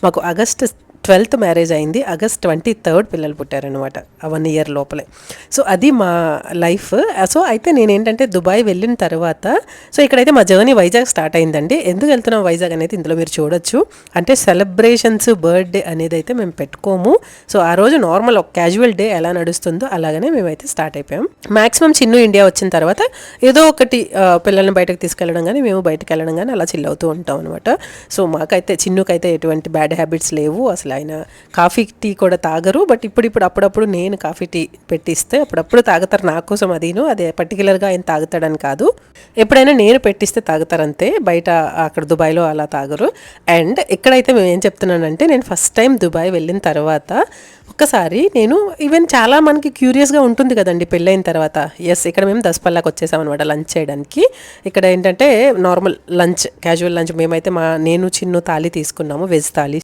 మాకు August 12th marriage అయింది, August 23rd పిల్లలు పుట్టారనమాట 1 year లోపలే. సో అది మా లైఫ్. సో అయితే నేనేంటంటే దుబాయ్ వెళ్ళిన తర్వాత సో ఇక్కడైతే మా జర్నీ వైజాగ్ స్టార్ట్ అయిందండి. ఎందుకు వెళ్తున్నాం వైజాగ్ అనేది ఇందులో మీరు చూడొచ్చు. అంటే సెలబ్రేషన్స్ బర్త్డే అనేది అయితే మేము పెట్టుకోము. సో ఆ రోజు నార్మల్ ఒక క్యాజువల్ డే ఎలా నడుస్తుందో అలాగనే మేమైతే స్టార్ట్ అయిపోయాం. మ్యాక్సిమం చిన్ను ఇండియా వచ్చిన తర్వాత ఏదో ఒకటి పిల్లల్ని బయటకు తీసుకెళ్ళడం కానీ మేము బయటకు వెళ్ళడం కానీ అలా చిల్ అవుతూ ఉంటాం అనమాట. సో మాకైతే చిన్నుకైతే ఎటువంటి బ్యాడ్ హ్యాబిట్స్ లేవు. అసలు ఆయన కాఫీ టీ కూడా తాగరు. బట్ ఇప్పుడు అప్పుడప్పుడు నేను కాఫీ టీ పెట్టిస్తే అప్పుడప్పుడు తాగుతారు నా కోసం. అదే పర్టికులర్గా ఆయన తాగుతాడని కాదు, ఎప్పుడైనా నేను పెట్టిస్తే తాగుతారు అంతే. బయట అక్కడ దుబాయ్లో అలా తాగరు. అండ్ ఇక్కడైతే మేము ఏం చెప్తున్నానంటే, నేను ఫస్ట్ టైం దుబాయ్ వెళ్ళిన తర్వాత ఒక్కసారి నేను ఈవెన్ చాలా మనకి క్యూరియస్గా ఉంటుంది కదండి పెళ్ళైన తర్వాత. ఎస్, ఇక్కడ మేము దసపల్లాకి వచ్చేసాం అనమాట లంచ్ చేయడానికి. ఇక్కడ ఏంటంటే నార్మల్ లంచ్, క్యాజువల్ లంచ్. మేమైతే నేను చిన్ను థాలీ తీసుకున్నాము, వెజ్ థాలీ.